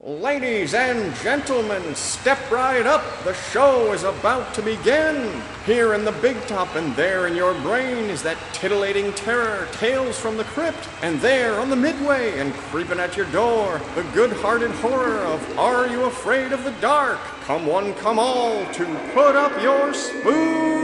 Ladies and gentlemen, step right up. The show is about to begin. Here in the big top and there in your brain is that titillating terror, Tales from the Crypt. And there on the midway and creeping at your door, the good-hearted horror of Are You Afraid of the Dark? Come one, come all to Put Up Your Spooks.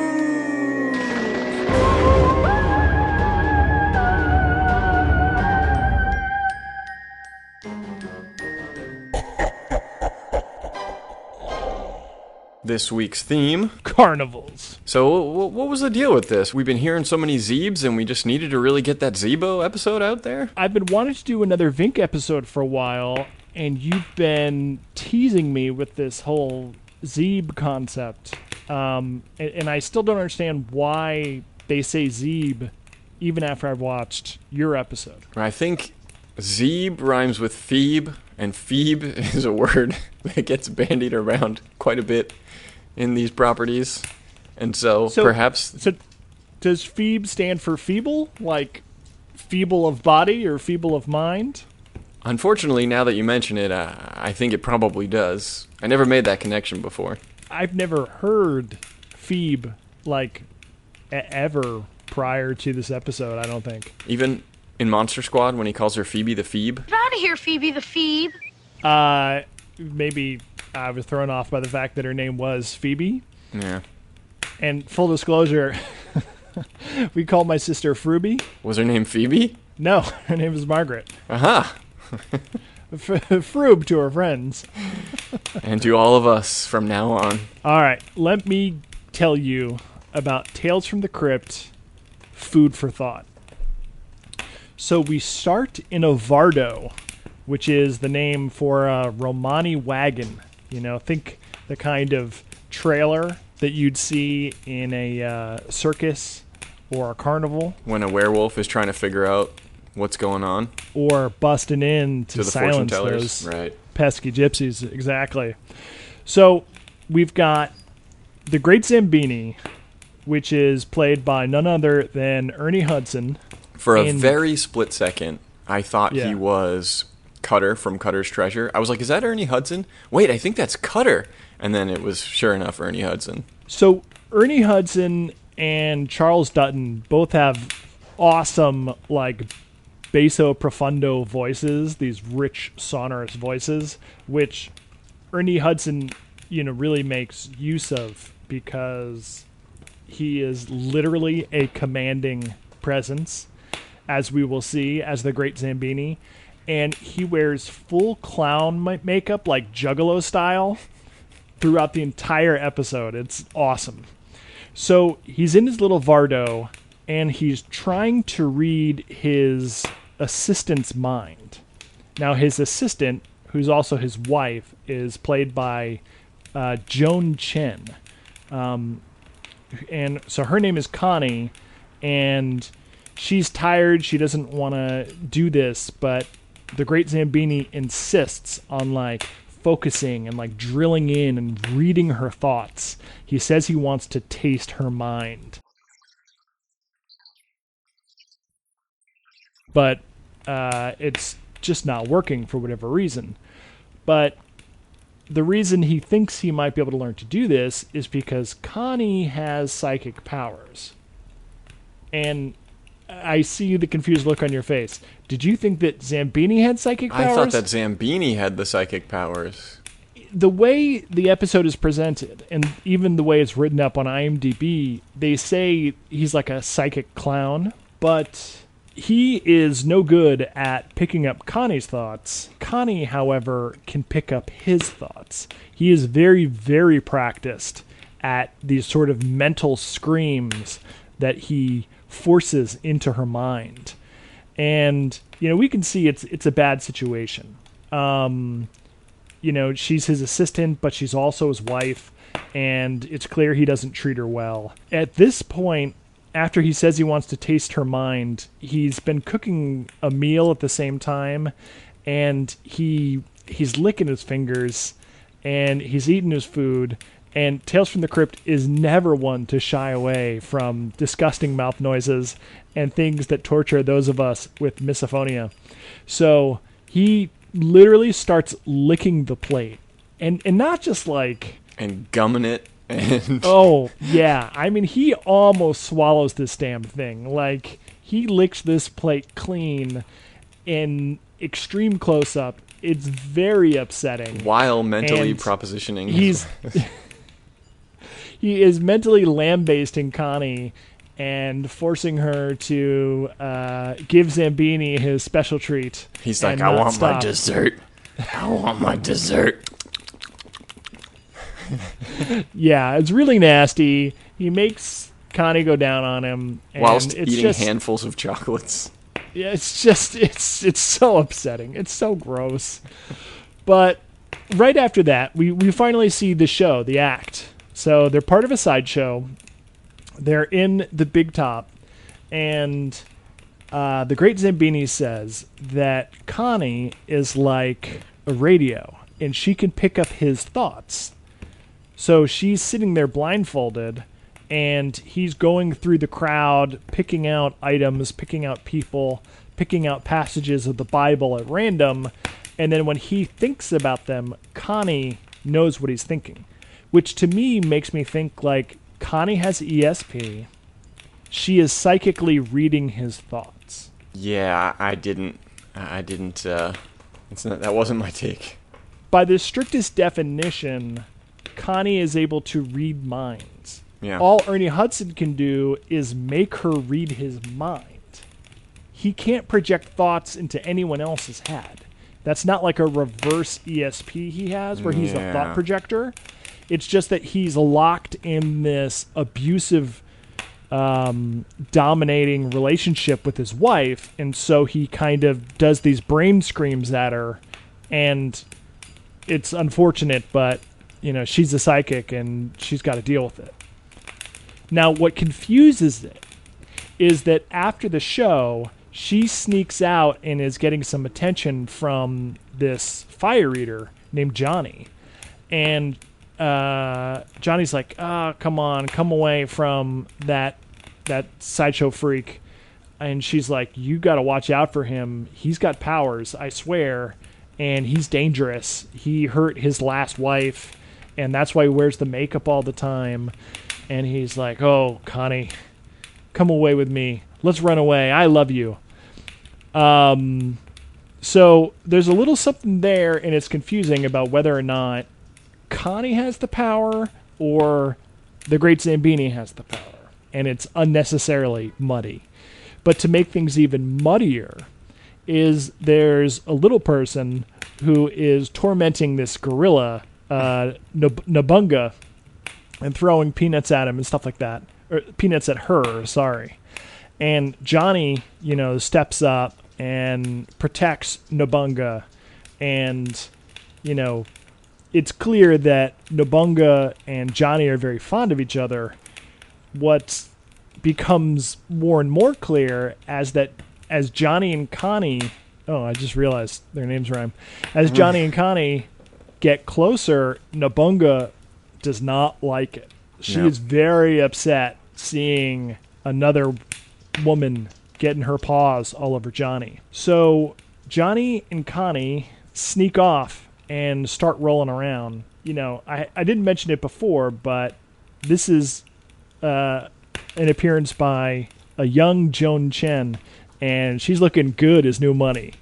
This week's theme: carnivals. So, what was the deal with this? We've been hearing so many Zeebs, and we just needed to really get that Zeebo episode out there? I've been wanting to do another Vink episode for a while, and you've been teasing me with this whole Zeeb concept. And I still don't understand why they say Zeeb, even after I've watched your episode. I think Zeeb rhymes with Feeb, and Feeb is a word that gets bandied around quite a bit in these properties, and so perhaps... So does Feeb stand for feeble? Like feeble of body or feeble of mind? Unfortunately, now that you mention it, I think it probably does. I never made that connection before. I've never heard Feeb, like, ever prior to this episode, I don't think. Even in Monster Squad, when he calls her Phoebe the Feeb? Get out of here, Phoebe the Feeb. Maybe I was thrown off by the fact that her name was Phoebe. Yeah. And full disclosure, we called my sister Fruby. Was her name Phoebe? No, her name is Margaret. Aha! Froob to her friends. And to all of us from now on. All right, let me tell you about Tales from the Crypt, Food for Thought. So we start in Ovardo, which is the name for a Romani wagon. You know, think the kind of trailer that you'd see in a circus or a carnival. When a werewolf is trying to figure out what's going on. Or busting in to the silence fortune tellers. those Right. pesky gypsies. Exactly. So we've got the Great Zambini, which is played by none other than Ernie Hudson. For a very split second, I thought Yeah. he was Cutter from Cutter's Treasure. I was like, is that Ernie Hudson? Wait, I think that's Cutter. And then it was, sure enough, Ernie Hudson. So Ernie Hudson and Charles Dutton both have awesome, like, basso profundo voices, these rich, sonorous voices, which Ernie Hudson, really makes use of because he is literally a commanding presence, as we will see, as the Great Zambini. And he wears full clown makeup, like Juggalo style, throughout the entire episode. It's awesome. So he's in his little Vardo, and he's trying to read his assistant's mind. Now, his assistant, who's also his wife, is played by Joan Chen. And so her name is Connie, and she's tired. She doesn't want to do this, but the Great Zambini insists on, like, focusing and, like, drilling in and reading her thoughts. He says he wants to taste her mind. But it's just not working for whatever reason. But the reason he thinks he might be able to learn to do this is because Connie has psychic powers. And I see the confused look on your face. Did you think that Zambini had psychic powers? I thought that Zambini had the psychic powers. The way the episode is presented, and even the way it's written up on IMDb, they say he's like a psychic clown, but he is no good at picking up Connie's thoughts. Connie, however, can pick up his thoughts. He is very, very practiced at these sort of mental screams that he forces into her mind. And, we can see it's a bad situation. She's his assistant, but she's also his wife, and it's clear he doesn't treat her well. At this point, after he says he wants to taste her mind, he's been cooking a meal at the same time, and he's licking his fingers, and he's eating his food. And Tales from the Crypt is never one to shy away from disgusting mouth noises and things that torture those of us with misophonia. So he literally starts licking the plate. And not just like... And gumming it. And oh, yeah. I mean, he almost swallows this damn thing. Like, he licks this plate clean in extreme close-up. It's very upsetting. While mentally And propositioning. He is mentally lambasting Connie and forcing her to give Zambini his special treat. He's like, I want my dessert. I want my dessert. Yeah, it's really nasty. He makes Connie go down on him. And Whilst it's eating just, handfuls of chocolates. Yeah, it's so upsetting. It's so gross. But right after that, we finally see the show, the act. So they're part of a sideshow. They're in the big top. And the great Zambini says that Connie is like a radio. And she can pick up his thoughts. So she's sitting there blindfolded. And he's going through the crowd, picking out items, picking out people, picking out passages of the Bible at random. And then when he thinks about them, Connie knows what he's thinking. Which to me makes me think like Connie has ESP. She is psychically reading his thoughts. Yeah, I didn't, that wasn't my take. By the strictest definition, Connie is able to read minds. Yeah. All Ernie Hudson can do is make her read his mind. He can't project thoughts into anyone else's head. That's not like a reverse ESP he has where he's a thought projector. It's just that he's locked in this abusive, dominating relationship with his wife, and so he kind of does these brain screams at her, and it's unfortunate, but, you know, she's a psychic, and she's got to deal with it. Now, what confuses it is that after the show, she sneaks out and is getting some attention from this fire eater named Johnny. And Johnny's like, come on, come away from that sideshow freak. And she's like, you got to watch out for him. He's got powers, I swear, and he's dangerous. He hurt his last wife, and that's why he wears the makeup all the time. And he's like, oh, Connie, come away with me. Let's run away. I love you. So there's a little something there, and it's confusing about whether or not Connie has the power or the great Zambini has the power. And it's unnecessarily muddy. But to make things even muddier is there's a little person who is tormenting this gorilla, Nabunga, and throwing peanuts at him and stuff like that. Or peanuts at her, sorry. And Johnny, you know, steps up and protects Nabunga. And, you know, it's clear that Nabunga and Johnny are very fond of each other. What becomes more and more clear as Johnny and Connie... Oh, I just realized their names rhyme. As Johnny and Connie get closer, Nabunga does not like it. She is very upset seeing another woman getting her paws all over Johnny. So Johnny and Connie sneak off and start rolling around. You know, I didn't mention it before, but this is an appearance by a young Joan Chen, and she's looking good as new money.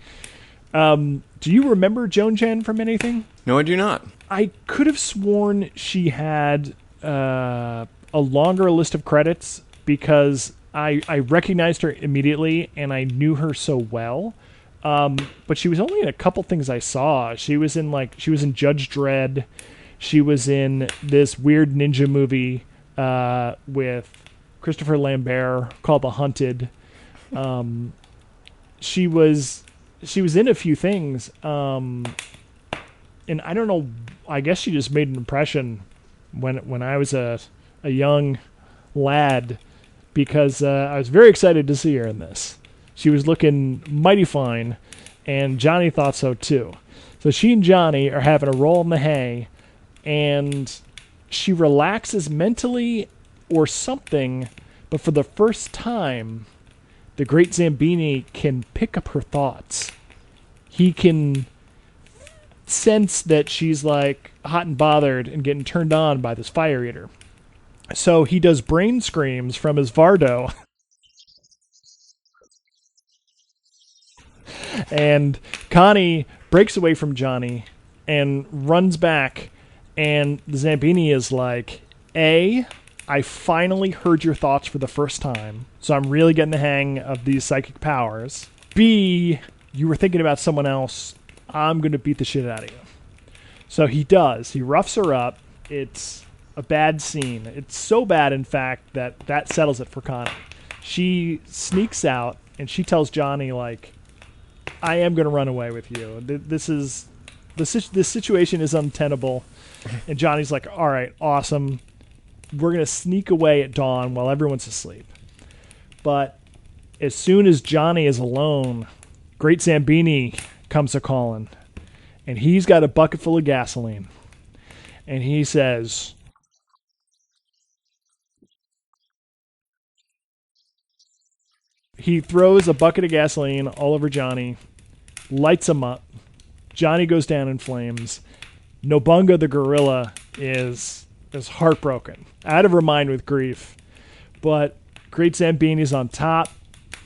Do you remember Joan Chen from anything? No, I do not. I could have sworn she had a longer list of credits because I recognized her immediately and I knew her so well. But she was only in a couple things I saw. She was in Judge Dredd. She was in this weird ninja movie with Christopher Lambert called The Hunted. She was in a few things. And I don't know, I guess she just made an impression when I was a young lad because I was very excited to see her in this. She was looking mighty fine, and Johnny thought so too. So she and Johnny are having a roll in the hay, and she relaxes mentally or something, but for the first time, the great Zambini can pick up her thoughts. He can sense that she's like hot and bothered and getting turned on by this fire eater. So he does brain screams from his Vardo. And Connie breaks away from Johnny and runs back. And the Zambini is like, A, I finally heard your thoughts for the first time, so I'm really getting the hang of these psychic powers. B, you were thinking about someone else. I'm going to beat the shit out of you. So he does. He roughs her up. It's a bad scene. It's so bad, in fact, that settles it for Connie. She sneaks out, and she tells Johnny, like, I am going to run away with you. This situation is untenable. And Johnny's like, all right, awesome. We're going to sneak away at dawn while everyone's asleep. But as soon as Johnny is alone, Great Zambini comes a-calling. And he's got a bucket full of gasoline. And he says, he throws a bucket of gasoline all over Johnny, lights him up. Johnny goes down in flames. Nobunga the gorilla is heartbroken, out of her mind with grief. But Great Zambini's on top.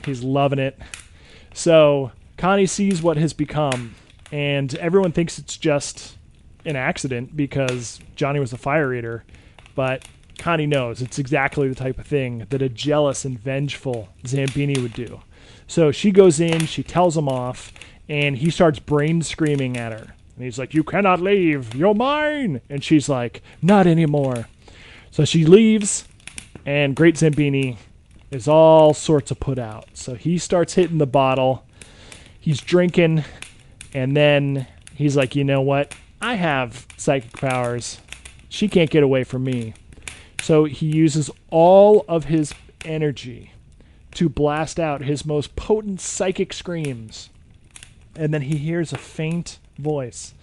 He's loving it. So Connie sees what has become, and everyone thinks it's just an accident because Johnny was a fire eater. But Connie knows it's exactly the type of thing that a jealous and vengeful Zambini would do. So she goes in, she tells him off, and he starts brain screaming at her. And he's like, you cannot leave. You're mine. And she's like, not anymore. So she leaves, and Great Zambini is all sorts of put out. So he starts hitting the bottle. He's drinking, and then he's like, you know what? I have psychic powers. She can't get away from me. So he uses all of his energy to blast out his most potent psychic screams. And then he hears a faint voice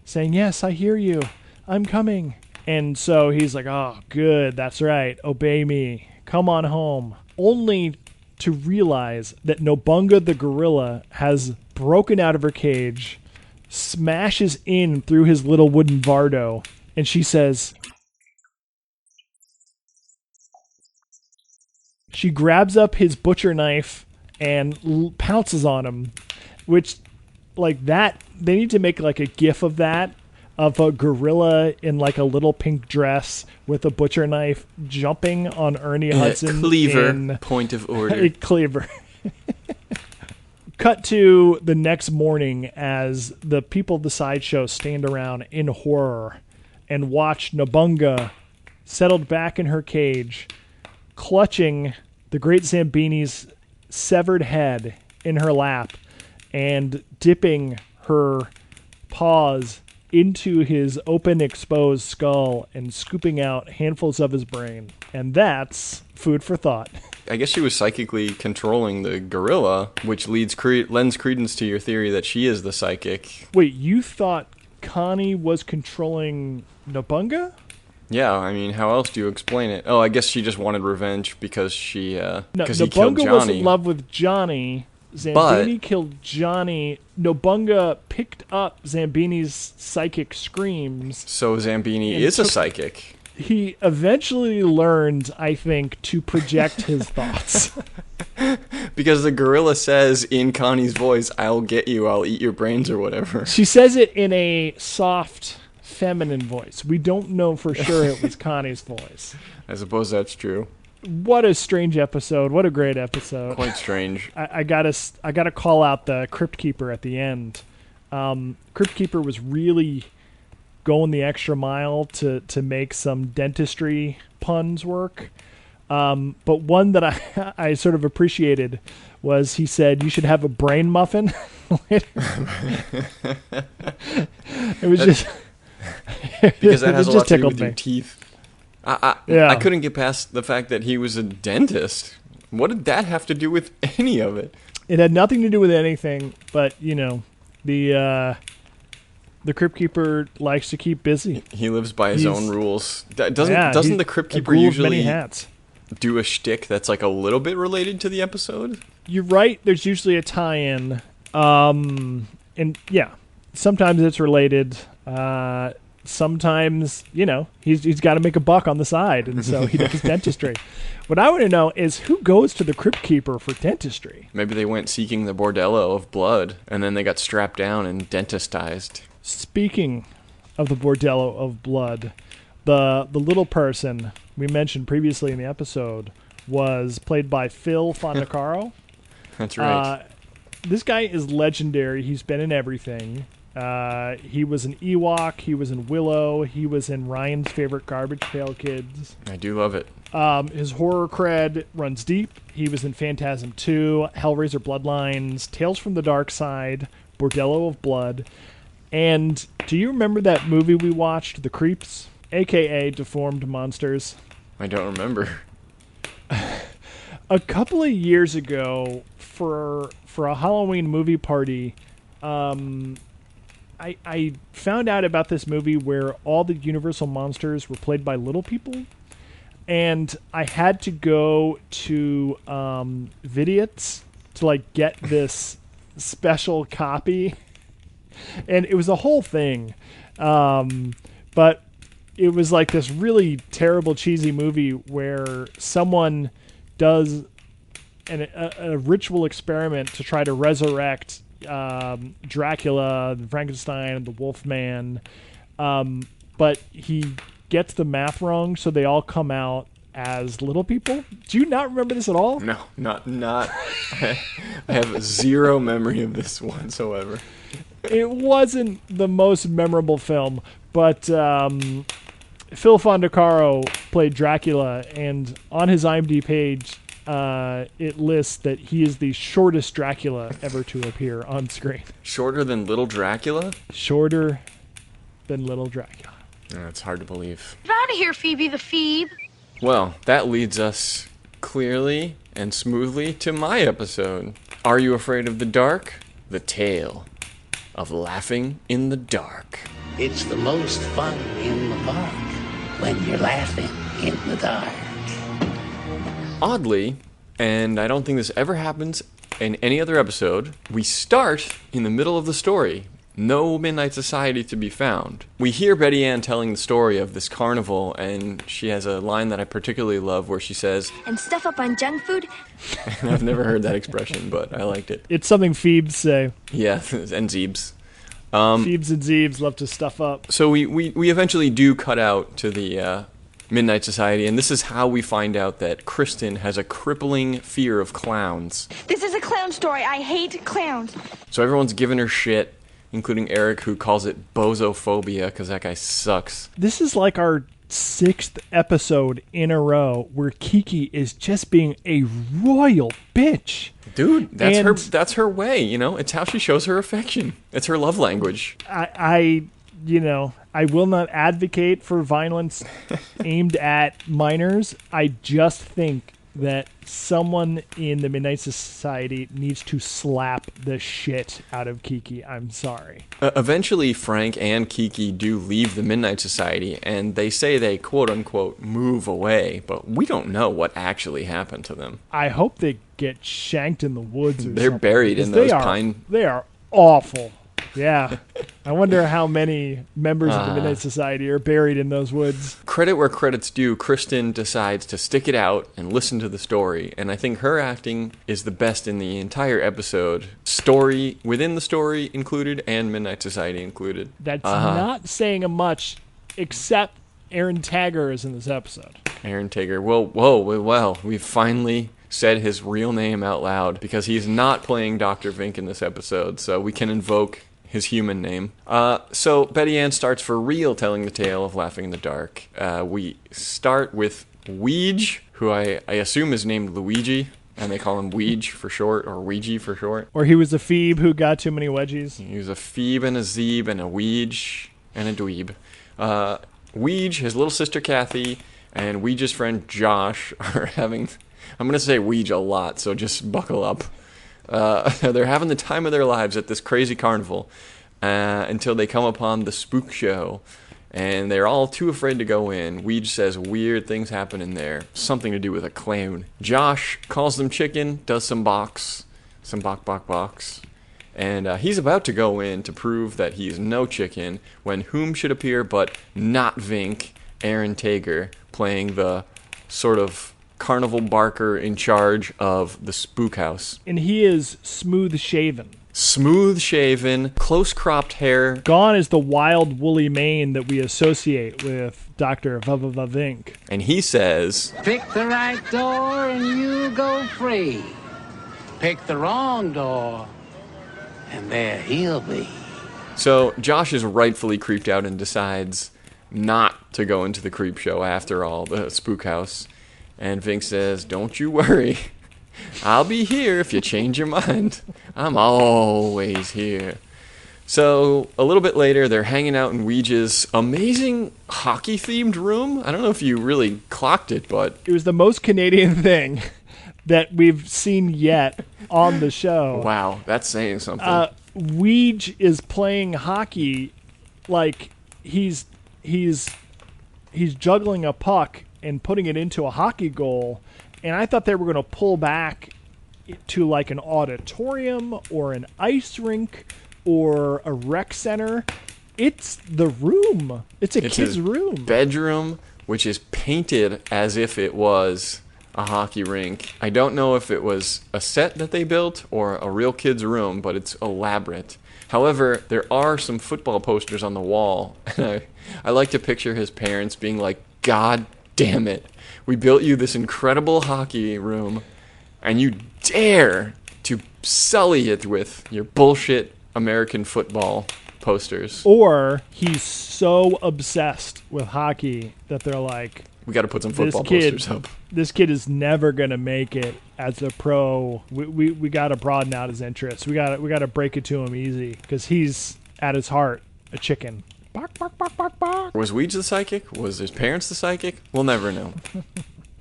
saying, yes, I hear you. I'm coming. And so he's like, oh, good. That's right. Obey me. Come on home. Only to realize that Nobunga the gorilla has broken out of her cage, smashes in through his little wooden Vardo, and she says, she grabs up his butcher knife and pounces on him, which, like that, they need to make like a gif of that, of a gorilla in like a little pink dress with a butcher knife jumping on Ernie Hudson. Cleaver, point of order. A cleaver. Cut to the next morning as the people of the sideshow stand around in horror and watch Nobunga settled back in her cage, clutching the Great Zambini's severed head in her lap and dipping her paws into his open, exposed skull and scooping out handfuls of his brain. And that's food for thought. I guess she was psychically controlling the gorilla, which lends credence to your theory that she is the psychic. Wait, you thought Connie was controlling Nobunga? Yeah, I mean, how else do you explain it? Oh, I guess she just wanted revenge because he killed Nobunga Johnny. was in love with Johnny. Zambini killed Johnny. Nobunga picked up Zambini's psychic screams. So Zambini is a psychic. He eventually learned, I think, to project his thoughts. Because the gorilla says in Connie's voice, I'll get you, I'll eat your brains or whatever. She says it in a soft, feminine voice. We don't know for sure it was Connie's voice. I suppose that's true. What a strange episode. What a great episode. Quite strange. I gotta call out the Crypt Keeper at the end. Crypt Keeper was really going the extra mile to make some dentistry puns work. But one that I sort of appreciated was he said, you should have a brain muffin. It was just... Because that has a lot to do with me. your teeth. I couldn't get past the fact that he was a dentist. What did that have to do with any of it? It had nothing to do with anything, but, you know, the Crypt Keeper likes to keep busy. He lives by his own rules. Doesn't the Crypt Keeper usually do a shtick that's like a little bit related to the episode? You're right. There's usually a tie-in. And yeah, sometimes it's related. Sometimes, he's got to make a buck on the side, and so he does dentistry. What I want to know is who goes to the Crypt Keeper for dentistry? Maybe they went seeking the bordello of blood, and then they got strapped down and dentistized. Speaking of the bordello of blood, the little person we mentioned previously in the episode was played by Phil Fondacaro. That's right. This guy is legendary. He's been in everything. He was an Ewok. He was in Willow. He was in Ryan's favorite Garbage Pail Kids. I do love it. His horror cred runs deep. He was in Phantasm 2, Hellraiser Bloodlines, Tales from the Dark Side, Bordello of Blood. And do you remember that movie we watched, The Creeps, a.k.a. Deformed Monsters? I don't remember. A couple of years ago, for a Halloween movie party, I found out about this movie where all the Universal monsters were played by little people, and I had to go to Vidiot's to get this special copy, and it was a whole thing, but it was like this really terrible, cheesy movie where someone does a ritual experiment to try to resurrect Dracula, Frankenstein, and the Wolfman, but he gets the math wrong, so they all come out as little people. Do you not remember this at all? No, not. I have zero memory of this whatsoever. It wasn't the most memorable film, but Phil Fondacaro played Dracula, and on his IMDb page, it lists that he is the shortest Dracula ever to appear on screen. Shorter than Little Dracula? Shorter than Little Dracula. That's hard to believe. Get out of here, Phoebe the Feeb. Well, that leads us clearly and smoothly to my episode. Are You Afraid of the Dark? The Tale of Laughing in the Dark. It's the most fun in the park when you're laughing in the dark. Oddly, and I don't think this ever happens in any other episode, we start in the middle of the story. No Midnight Society to be found. We hear Betty Ann telling the story of this carnival, and she has a line that I particularly love where she says, "And stuff up on junk food." And I've never heard that expression, but I liked it. It's something Feebs say. Yeah, and Zeebs. Feebs and Zeebs love to stuff up. So we eventually do cut out to the Midnight Society, and this is how we find out that Kristen has a crippling fear of clowns. This is a clown story. I hate clowns. So everyone's giving her shit, including Eric, who calls it bozophobia because that guy sucks. This is like our 6th episode in a row where Kiki is just being a royal bitch. Dude, that's her way, It's how she shows her affection. It's her love language. I will not advocate for violence aimed at minors. I just think that someone in the Midnight Society needs to slap the shit out of Kiki. I'm sorry. Eventually, Frank and Kiki do leave the Midnight Society, and they say they quote-unquote move away, but we don't know what actually happened to them. I hope they get shanked in the woods or They're something, buried in those pine... They are awful. Yeah. I wonder how many members of the Midnight Society are buried in those woods. Credit where credit's due, Kristen decides to stick it out and listen to the story, and I think her acting is the best in the entire episode. Story within the story included, and Midnight Society included. That's not saying much, except Aaron Taggart is in this episode. Aaron Taggart. Well, we've finally said his real name out loud, because he's not playing Dr. Vink in this episode, so we can invoke his human name. So Betty Ann starts for real telling the tale of Laughing in the Dark. We start with Weege, who I assume is named Luigi, and they call him Weege for short, or Ouija for short. Or he was a Feeb who got too many wedgies. He was a Feeb and a Zeeb and a Weege and a Dweeb. Weege, his little sister Kathy, and Weege's friend Josh are having... I'm going to say Weege a lot, so just buckle up. They're having the time of their lives at this crazy carnival until they come upon the spook show, and they're all too afraid to go in. Weege says weird things happen in there, something to do with a clown. Josh calls them chicken, does some bok. And he's about to go in to prove that he's no chicken when whom should appear but not Vink, Aaron Tager, playing the sort of carnival barker in charge of the spook house. And he is smooth shaven. Smooth shaven, close cropped hair. Gone is the wild woolly mane that we associate with Dr. Vink. And he says, Pick the right door and you go free. Pick the wrong door and there he'll be. So Josh is rightfully creeped out and decides not to go into the creep show after all, the spook house. And Vink says, don't you worry. I'll be here if you change your mind. I'm always here. So a little bit later, they're hanging out in Ouija's amazing hockey-themed room. I don't know if you really clocked it, but It was the most Canadian thing that we've seen yet on the show. wow, that's saying something. Ouija is playing hockey like he's juggling a puck and putting it into a hockey goal. And I thought they were going to pull back to like an auditorium or an ice rink or a rec center. It's the room. It's It's kid's his room. bedroom, which is painted as if it was a hockey rink. I don't know if it was a set that they built or a real kid's room, but it's elaborate. However, there are some football posters on the wall. And I like to picture his parents being like, God damn it. We built you this incredible hockey room, and you dare to sully it with your bullshit American football posters. Or he's so obsessed with hockey that they're like, We got to put some this football kid, posters up. this kid is never gonna make it as a pro. We got to broaden out his interests. We got to break it to him easy because he's at his heart a chicken. Bark, bark, bark, bark, bark. Was Weege the psychic? Was his parents the psychic? We'll never know.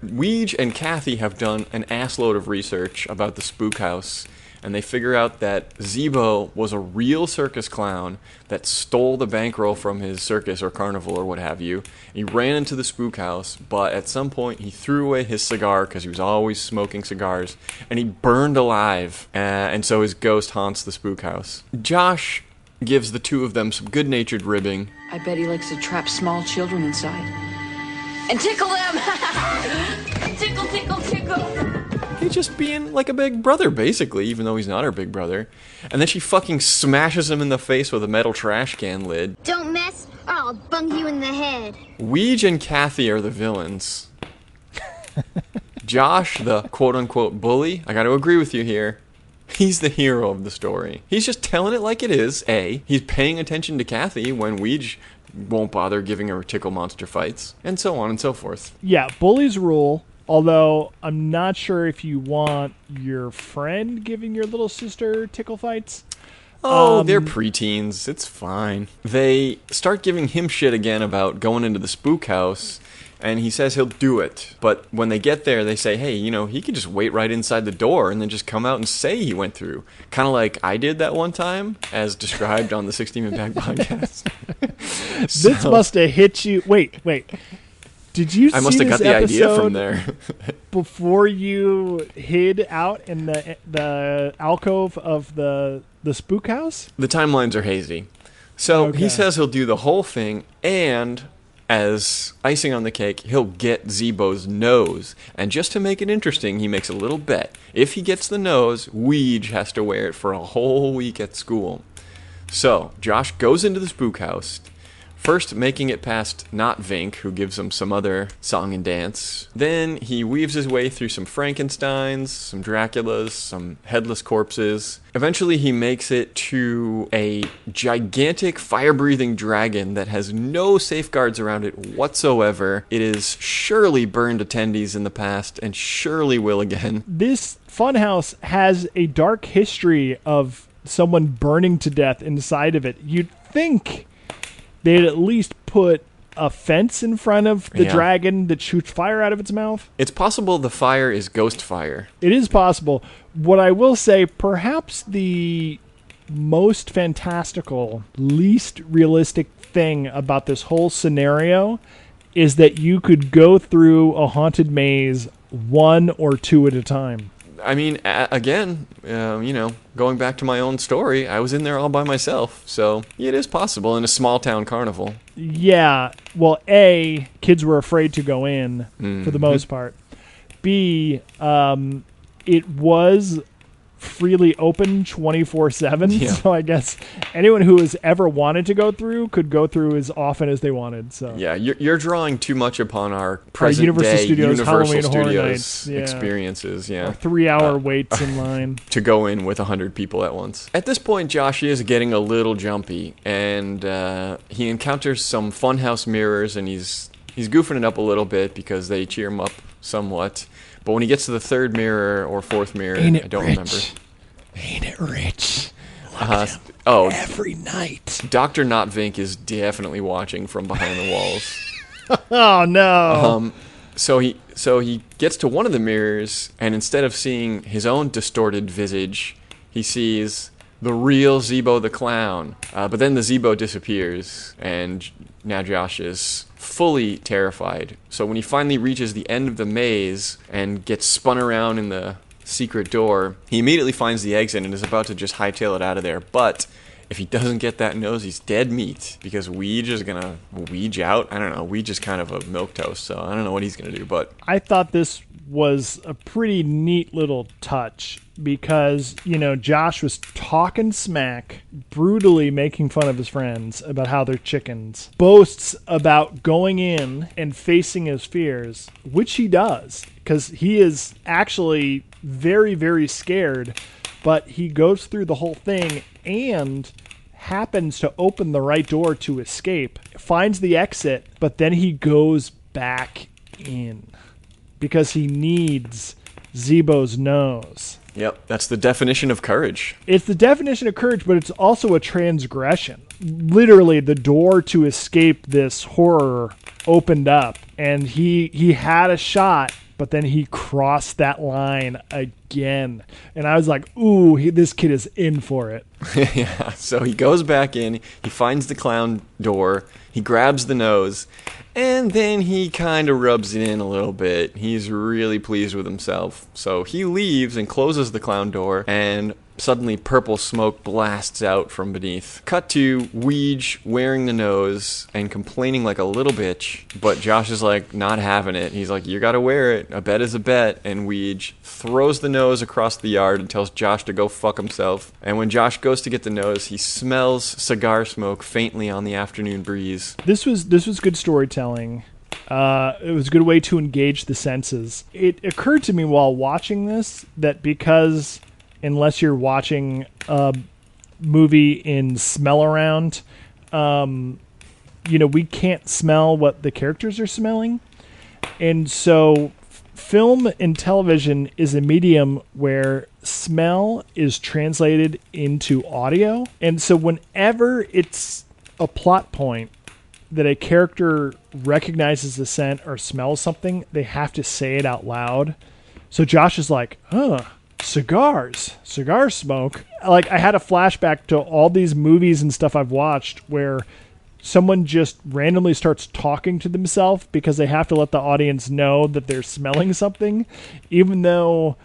Weege and Kathy have done an assload of research about the spook house, and they figure out that Zebo was a real circus clown that stole the bankroll from his circus or carnival or what have you. He ran into the spook house, but at some point he threw away his cigar because he was always smoking cigars, and he burned alive, and so his ghost haunts the spook house. Josh gives the two of them some good-natured ribbing. I bet he likes to trap small children inside. And tickle them! Tickle, tickle, tickle! He's just being like a big brother, basically, even though he's not her big brother. And then she fucking smashes him in the face with a metal trash can lid. Don't mess or I'll bung you in the head. Weege and Kathy are the villains. Josh, the quote-unquote bully, I gotta agree with you here. He's the hero of the story. He's just telling it like it is, A. He's paying attention to Kathy when Weege won't bother giving her tickle monster fights, and so on and so forth. Yeah, bullies rule. Although I'm not sure if you want your friend giving your little sister tickle fights. Oh, they're preteens. It's fine. They start giving him shit again about going into the spook house, and he says he'll do it. But when they get there, they say, hey, he could just wait right inside the door and then just come out and say he went through. Kind of like I did that one time, as described on the 60 Minute Back podcast. This must have hit you. Wait. Did you see I must have got the idea from there. before you hid out in the alcove of the spook house? The timelines are hazy. So Okay. he says he'll do the whole thing, and as icing on the cake, he'll get Zebo's nose. And just to make it interesting, he makes a little bet. If he gets the nose, Weege has to wear it for a whole week at school. So Josh goes into the spook house, first making it past not Vink, who gives him some other song and dance. Then he weaves his way through some Frankensteins, some Draculas, some headless corpses. Eventually he makes it to a gigantic fire-breathing dragon that has no safeguards around it whatsoever. It has surely burned attendees in the past and surely will again. This funhouse has a dark history of someone burning to death inside of it. You'd think they'd at least put a fence in front of the dragon that shoots fire out of its mouth. It's possible the fire is ghost fire. It is possible. What I will say, perhaps the most fantastical, least realistic thing about this whole scenario is that you could go through a haunted maze one or two at a time. I mean, again, going back to my own story, I was in there all by myself. So it is possible in a small town carnival. Yeah. Well, A, kids were afraid to go in for the most part. B, it was freely open 24/7. Yeah. So I guess anyone who has ever wanted to go through could go through as often as they wanted. So yeah, you're drawing too much upon our present Universal day Studios Universal Halloween Horror Studios Nights, yeah. experiences. Yeah, 3-hour waits in line to go in with 100 people at once. At this point, Josh is getting a little jumpy, and he encounters some funhouse mirrors, and he's goofing it up a little bit because they cheer him up somewhat. But when he gets to the third mirror or fourth mirror, I don't remember. Ain't it rich? Every night. Dr. Notvink is definitely watching from behind the walls. Oh no. So he gets to one of the mirrors, and instead of seeing his own distorted visage, he sees the real Zeebo the clown. But then the Zeebo disappears, and now Josh is fully terrified. So when he finally reaches the end of the maze and gets spun around in the secret door, he immediately finds the exit and is about to just hightail it out of there. But if he doesn't get that nose, he's dead meat, because Weege is gonna Weege out. I don't know. Weege is kind of a milquetoast, so I don't know what he's gonna do. But I thought this was a pretty neat little touch because, Josh was talking smack, brutally making fun of his friends about how they're chickens, boasts about going in and facing his fears, which he does, because he is actually very, very scared, but he goes through the whole thing and happens to open the right door to escape, finds the exit, but then he goes back in because he needs Zeebo's nose. Yep, that's the definition of courage. It's the definition of courage, but it's also a transgression. Literally, the door to escape this horror opened up, and he had a shot, but then he crossed that line again. And I was like, ooh, this kid is in for it. Yeah, so he goes back in, he finds the clown door, he grabs the nose, and then he kind of rubs it in a little bit. He's really pleased with himself. So he leaves and closes the clown door, and suddenly purple smoke blasts out from beneath. Cut to Weege wearing the nose and complaining like a little bitch, but Josh is like not having it. He's like, you gotta wear it. A bet is a bet. And Weege throws the nose across the yard and tells Josh to go fuck himself. And when Josh goes to get the nose, he smells cigar smoke faintly on the afternoon breeze. This was good storytelling. It was a good way to engage the senses. It occurred to me while watching this that because unless you're watching a movie in smell around, we can't smell what the characters are smelling. And so film and television is a medium where smell is translated into audio. And so whenever it's a plot point that a character recognizes the scent or smells something, they have to say it out loud. So Josh is like, cigar smoke. Like, I had a flashback to all these movies and stuff I've watched where someone just randomly starts talking to themselves because they have to let the audience know that they're smelling something, even though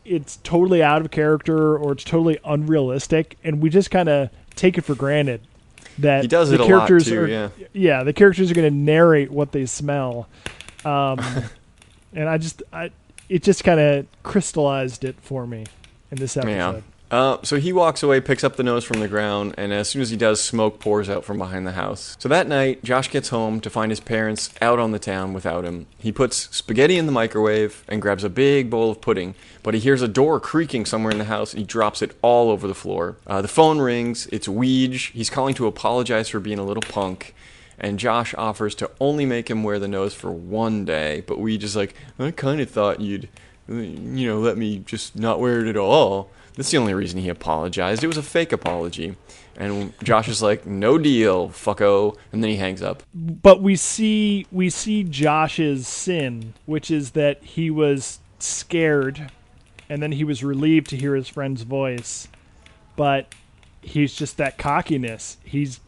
it's totally out of character or it's totally unrealistic, and we just kind of take it for granted that he does the it a characters lot too, yeah, the characters are going to narrate what they smell. And it just kind of crystallized it for me in this episode. So he walks away, picks up the nose from the ground, and as soon as he does, smoke pours out from behind the house. So that night, Josh gets home to find his parents out on the town without him. He puts spaghetti in the microwave and grabs a big bowl of pudding, but he hears a door creaking somewhere in the house, and he drops it all over the floor. The phone rings. It's Weege. He's calling to apologize for being a little punk. And Josh offers to only make him wear the nose for one day, but Weege is like, I kind of thought you'd, let me just not wear it at all. That's the only reason he apologized. It was a fake apology. And Josh is like, no deal, fucko. And then he hangs up. But we see Josh's sin, which is that he was scared and then he was relieved to hear his friend's voice. But he's just that cockiness. He's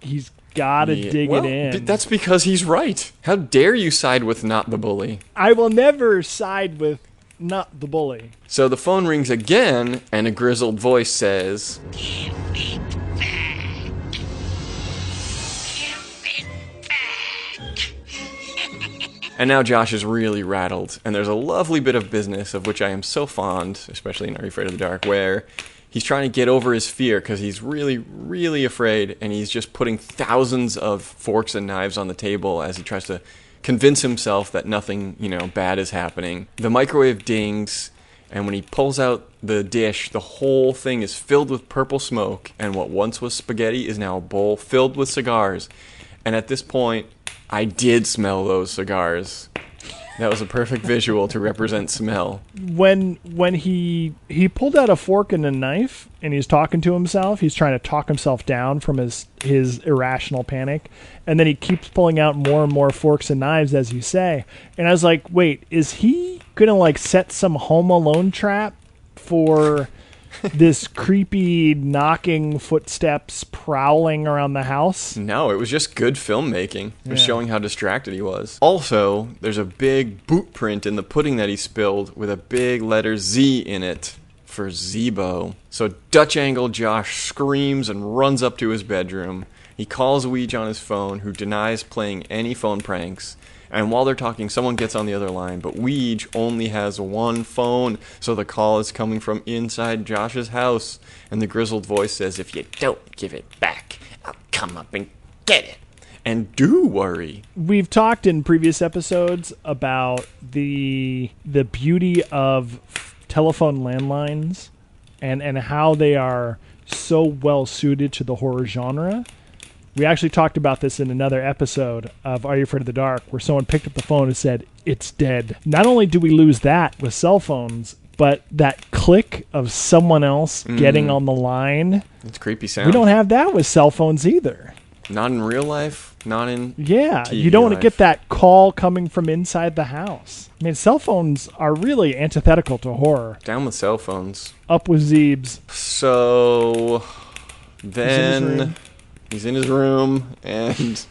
gotta dig it in. That's because he's right. How dare you side with not the bully? I will never side with not the bully. So the phone rings again, and a grizzled voice says, and now Josh is really rattled, and there's a lovely bit of business of which I am so fond, especially in Are You Afraid of the Dark, where he's trying to get over his fear because he's really, really afraid, and he's just putting thousands of forks and knives on the table as he tries to convince himself that nothing, bad is happening. The microwave dings, and when he pulls out the dish, the whole thing is filled with purple smoke, and what once was spaghetti is now a bowl filled with cigars. And at this point, I did smell those cigars. That was a perfect visual to represent smell. When he pulled out a fork and a knife and he's talking to himself, he's trying to talk himself down from his irrational panic, and then he keeps pulling out more and more forks and knives, as you say. And I was like, wait, is he gonna set some Home Alone trap for this creepy knocking footsteps prowling around the house? No, it was just good filmmaking. It was showing how distracted he was. Also, there's a big boot print in the pudding that he spilled with a big letter Z in it for Zeebo. So Dutch Angle Josh screams and runs up to his bedroom. He calls Weege on his phone, who denies playing any phone pranks. And while they're talking, someone gets on the other line, but Weege only has one phone, so the call is coming from inside Josh's house. And the grizzled voice says, "If you don't give it back, I'll come up and get it. And do worry." We've talked in previous episodes about the beauty of telephone landlines and how they are so well suited to the horror genre. We actually talked about this in another episode of Are You Afraid of the Dark, where someone picked up the phone and said, "It's dead." Not only do we lose that with cell phones, but that click of someone else getting on the line. It's creepy sound. We don't have that with cell phones either. Not in real life, not in TV you don't want to life. get that call coming from inside the house. I mean, cell phones are really antithetical to horror. Down with cell phones. Up with Zeebs. So then He's he's in his room, and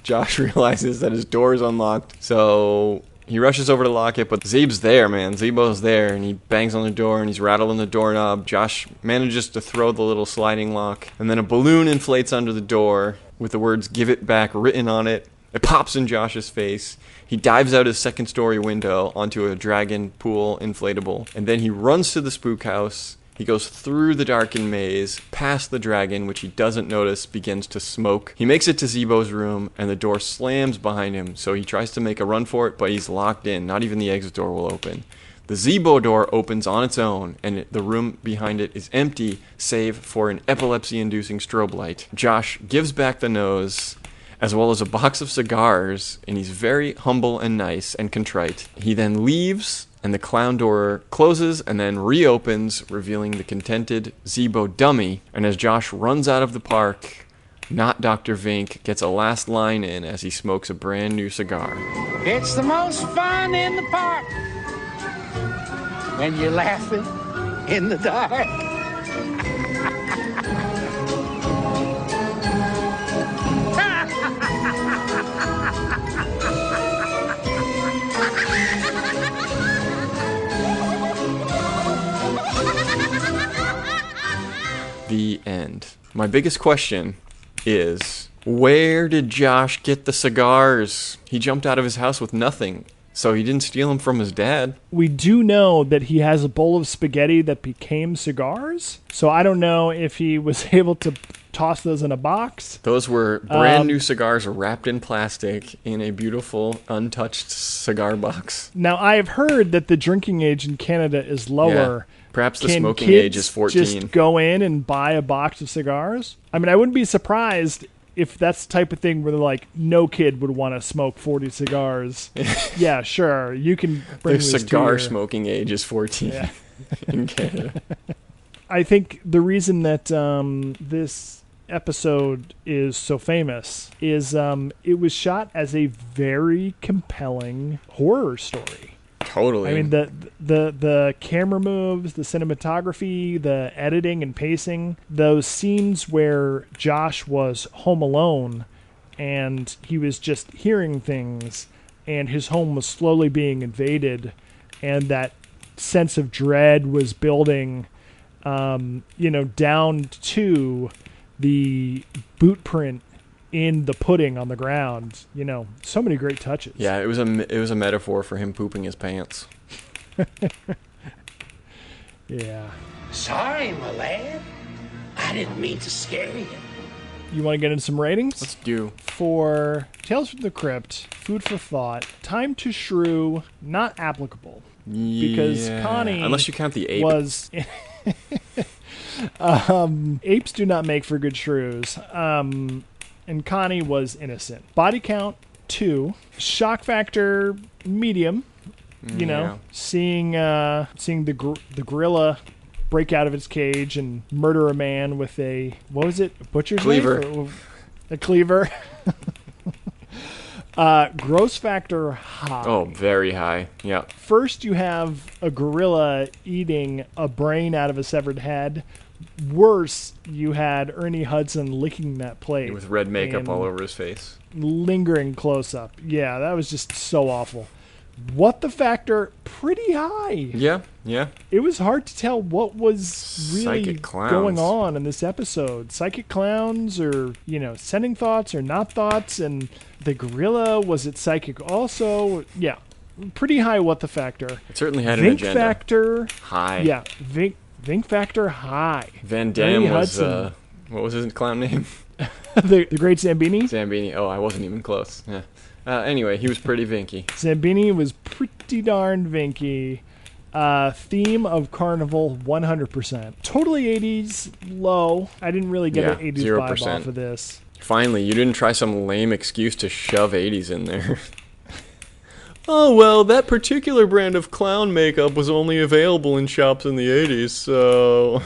Josh realizes that his door is unlocked. So he rushes over to lock it, but Zeeb's there, man. Zeebo's there, and he bangs on the door, and he's rattling the doorknob. Josh manages to throw the little sliding lock, and then a balloon inflates under the door with the words "Give it back" written on it. It pops in Josh's face. He dives out his second-story window onto a dragon pool inflatable, and then he runs to the spook house. He goes through the darkened maze, past the dragon, which he doesn't notice begins to smoke. He makes it to Zeebo's room, and the door slams behind him, so he tries to make a run for it, but he's locked in. Not even the exit door will open. The Zeebo door opens on its own, and the room behind it is empty, save for an epilepsy-inducing strobe light. Josh gives back the nose, as well as a box of cigars, and he's very humble and nice and contrite. He then leaves, and the clown door closes and then reopens, revealing the contented Zeebo dummy. And as Josh runs out of the park, not Dr. Vink gets a last line in as he smokes a brand new cigar. It's the most fun in the park when you're laughing in the dark. The end. My biggest question is, where did Josh get the cigars? He jumped out of his house with nothing, so he didn't steal them from his dad. We do know that he has a bowl of spaghetti that became cigars, so I don't know if he was able to toss those in a box. Those were brand new cigars wrapped in plastic in a beautiful, untouched cigar box. Now, I have heard that the drinking age in Canada is lower. Yeah. Perhaps the Can smoking kids age is 14. just go in and buy a box of cigars? I mean, I wouldn't be surprised if that's the type of thing where they're like, no kid would want to smoke 40 cigars. Yeah, sure. You can bring The these to cigar your... smoking age is 14 in Canada. I think the reason that this episode is so famous is it was shot as a very compelling horror story. Totally. I mean, the camera moves, the cinematography, the editing and pacing, those scenes where Josh was home alone and he was just hearing things and his home was slowly being invaded, and that sense of dread was building, down to the boot print in the pudding on the ground. So many great touches. Yeah, it was a metaphor for him pooping his pants. Yeah. Sorry, my lad. I didn't mean to scare you. You want to get into some ratings? Let's do. For Tales from the Crypt, food for thought, time to shrew, not applicable. Because Connie, unless you count the ape, was... apes do not make for good shrews. And Connie was innocent. Body count, 2. Shock factor, medium. Seeing the gorilla break out of its cage and murder a man with a, what was it, a butcher's cleaver. Knife? A cleaver. Gross factor high. Oh, very high. Yeah. First, you have a gorilla eating a brain out of a severed head. Worse, you had Ernie Hudson licking that plate. With red makeup all over his face. Lingering close up. Yeah, that was just so awful. What the factor? Pretty high. Yeah. It was hard to tell what was really Psychic clowns. going on in this episode. Psychic clowns, or sending thoughts or not thoughts, and the gorilla, was it psychic also? Yeah, pretty high. What the factor? It certainly had an Vink agenda. Factor High. Yeah, Vink factor high. Van Damme Ernie was Hudson. what was his clown name? the Great Zambini. Zambini. Oh, I wasn't even close. Yeah. Anyway, he was pretty vinky. Zambini was pretty darn vinky. Theme of Carnival, 100%. Totally 80s, low. I didn't really get an 80s 0%. vibe off of this. Finally, you didn't try some lame excuse to shove 80s in there. Oh, well, that particular brand of clown makeup was only available in shops in the 80s, so...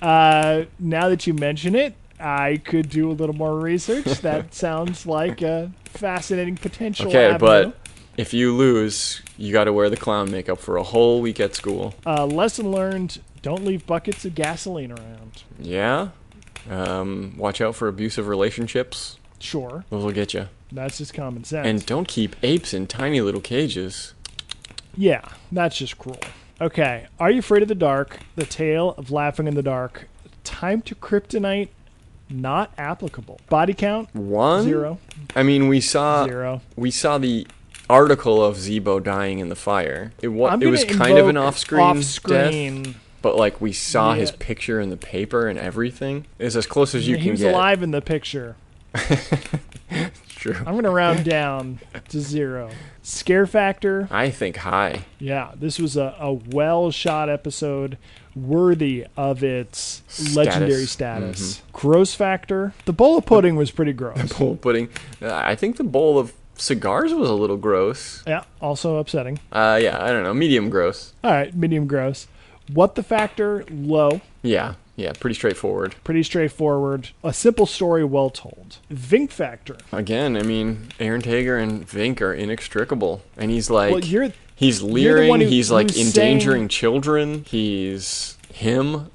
Now that you mention it, I could do a little more research. That sounds like a fascinating potential avenue. But if you lose, you got to wear the clown makeup for a whole week at school. Lesson learned, don't leave buckets of gasoline around. Yeah? Watch out for abusive relationships. Sure. Those will get you. That's just common sense. And don't keep apes in tiny little cages. Yeah, that's just cruel. Okay, Are You Afraid of the Dark? The Tale of Laughing in the Dark. Time to Kryptonite. Not applicable. Body count? 1? 0. I mean, we saw 0. We saw the article of Zebo dying in the fire. It was kind of an off-screen death, but like we saw his picture in the paper and everything. It's as close as you can get. He was alive in the picture. True. I'm going to round down to 0. Scare factor? I think high. Yeah, this was a well-shot episode, worthy of its legendary status. Mm-hmm. Gross factor? The bowl of pudding was pretty gross. The bowl of pudding. I think the bowl of cigars was a little gross. Yeah, also upsetting. Yeah, I don't know. Medium gross. All right, medium gross. What the factor? Low. Yeah, pretty straightforward. Pretty straightforward. A simple story well told. Vink factor. Again, I mean, Aaron Tager and Vink are inextricable. And he's like, well, he's leering, he's like endangering children. He's him.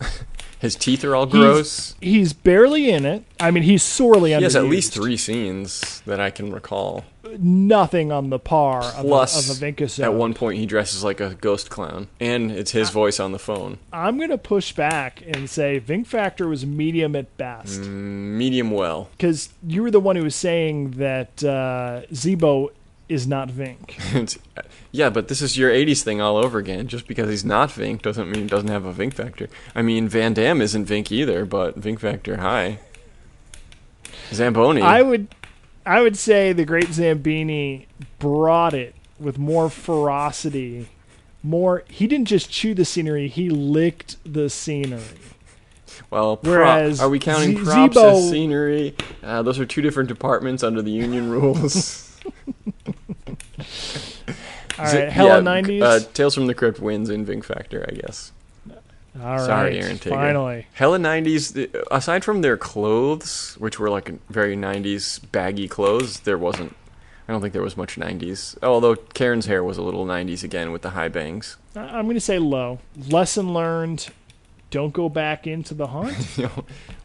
His teeth are all gross. He's barely in it. I mean, he's sorely underused. He has at least 3 scenes that I can recall. Nothing on the par of a Vinkasode. At one point, he dresses like a ghost clown, and it's his voice on the phone. I'm going to push back and say Vink Factor was medium at best. Medium well. Because you were the one who was saying that Zebo is not Vink. Yeah, but this is your 80s thing all over again. Just because he's not Vink doesn't mean he doesn't have a Vink factor. I mean, Van Damme isn't Vink either, but Vink factor high. Zamboni. I would say the Great Zambini brought it with more ferocity. He didn't just chew the scenery, he licked the scenery. Well, whereas are we counting props as scenery? Those are 2 different departments under the union rules. All right, Hella 90s. Tales from the Crypt wins in Vink Factor, I guess. All right, sorry, Aaron Tager. Finally. Hella 90s, aside from their clothes, which were like very 90s baggy clothes, I don't think there was much 90s. Although Karen's hair was a little 90s again with the high bangs. I'm going to say low. Lesson learned, don't go back into the haunt.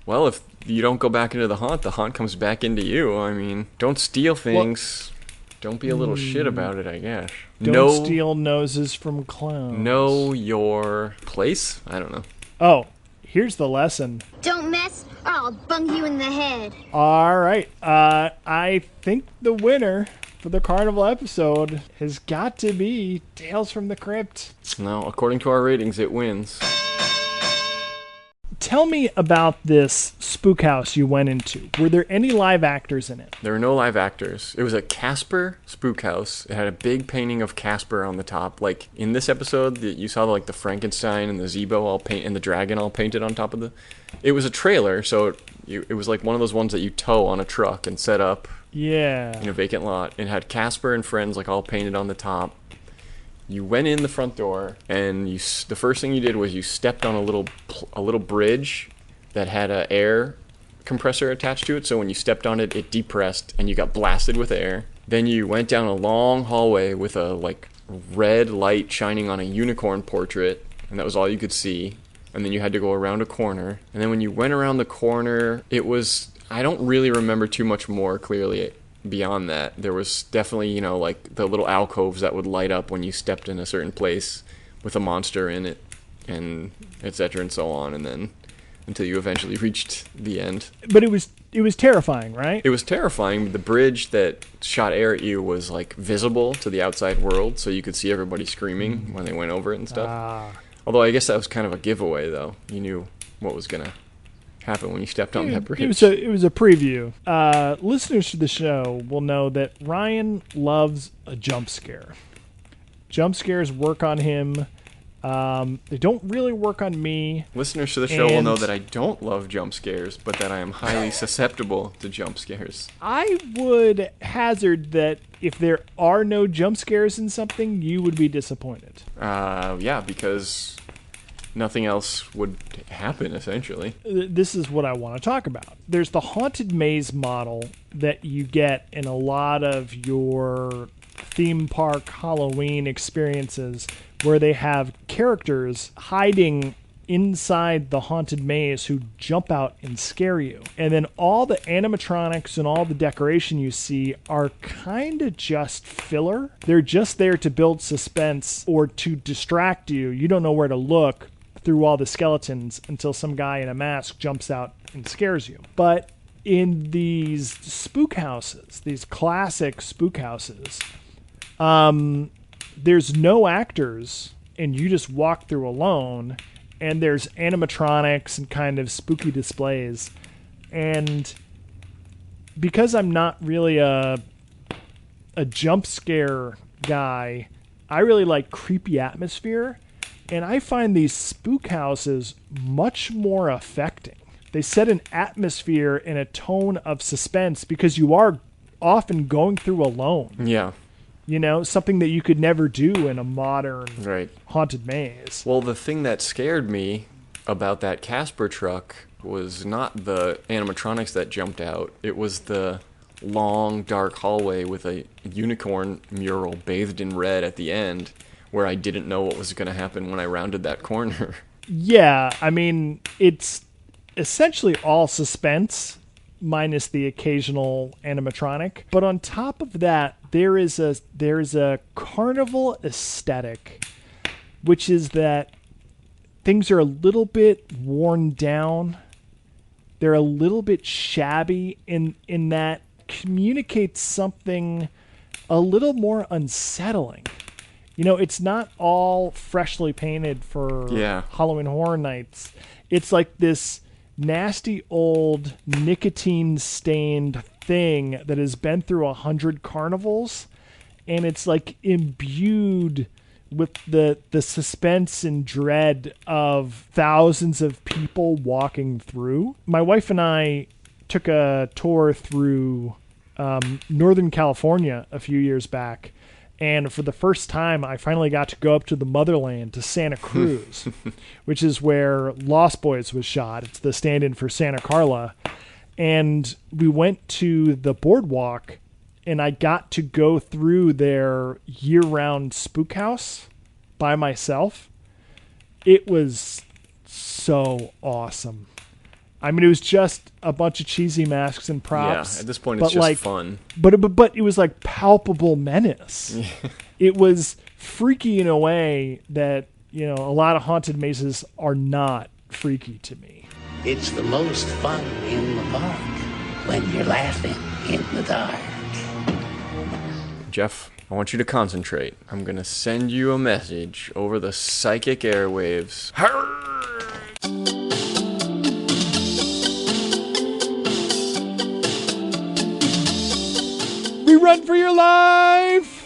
Well, if you don't go back into the haunt comes back into you. I mean, don't steal things. Don't be a little shit about it, I guess. Don't steal noses from clowns. Know your place? I don't know. Oh, here's the lesson. Don't mess or I'll bung you in the head. All right. I think the winner for the Carnival episode has got to be Tales from the Crypt. No, according to our ratings, it wins. Tell me about this spook house you went into. Were there any live actors in it? There were no live actors. It was a Casper spook house. It had a big painting of Casper on the top. Like in this episode, you saw like the Frankenstein and the Zeebo all paint and the dragon all painted on top of the. It was a trailer, so it was like one of those ones that you tow on a truck and set up. Yeah. In a vacant lot. It had Casper and friends like all painted on the top. You went in the front door, and the first thing you did was you stepped on a little bridge that had an air compressor attached to it. So when you stepped on it, it depressed, and you got blasted with air. Then you went down a long hallway with a like red light shining on a unicorn portrait, and that was all you could see. And then you had to go around a corner. And then when you went around the corner, it was, I don't really remember too much more clearly beyond that. There was definitely, like the little alcoves that would light up when you stepped in a certain place with a monster in it, and etc. and so on, and then until you eventually reached the end. But it was terrifying, right? It was terrifying. The bridge that shot air at you was like visible to the outside world, so you could see everybody screaming when they went over it and stuff. Although I guess that was kind of a giveaway, though. You knew what was gonna happen when you stepped on that bridge. It was a preview. Listeners to the show will know that Ryan loves a jump scare. Jump scares work on him. They don't really work on me. Listeners to the show will know that I don't love jump scares, but that I am highly susceptible to jump scares. I would hazard that if there are no jump scares in something, you would be disappointed. Yeah, because nothing else would happen, essentially. This is what I want to talk about. There's the haunted maze model that you get in a lot of your theme park Halloween experiences, where they have characters hiding inside the haunted maze who jump out and scare you. And then all the animatronics and all the decoration you see are kind of just filler. They're just there to build suspense or to distract you. You don't know where to look through all the skeletons until some guy in a mask jumps out and scares you. But in these spook houses, these classic spook houses, there's no actors, and you just walk through alone, and there's animatronics and kind of spooky displays. And because I'm not really a jump scare guy, I really like creepy atmosphere, and I find these spook houses much more affecting. They set an atmosphere and a tone of suspense because you are often going through alone. Yeah. Something that you could never do in a modern haunted maze. Well, the thing that scared me about that Casper truck was not the animatronics that jumped out. It was the long, dark hallway with a unicorn mural bathed in red at the end, where I didn't know what was going to happen when I rounded that corner. Yeah, I mean, it's essentially all suspense, minus the occasional animatronic. But on top of that, there is a carnival aesthetic, which is that things are a little bit worn down. They're a little bit shabby in that communicates something a little more unsettling. It's not all freshly painted for Halloween Horror Nights. It's like this nasty old nicotine-stained thing that has been through 100 carnivals, and it's like imbued with the suspense and dread of thousands of people walking through. My wife and I took a tour through Northern California a few years back, and for the first time, I finally got to go up to the motherland, to Santa Cruz, which is where Lost Boys was shot. It's the stand-in for Santa Carla. And we went to the boardwalk, and I got to go through their year-round spook house by myself. It was so awesome. I mean, it was just a bunch of cheesy masks and props. Yeah, at this point, it's just fun. But it was like palpable menace. It was freaky in a way that, you know, a lot of haunted mazes are not freaky to me. It's the most fun in the park when you're laughing in the dark. Jeff, I want you to concentrate. I'm going to send you a message over the psychic airwaves. Run for your life!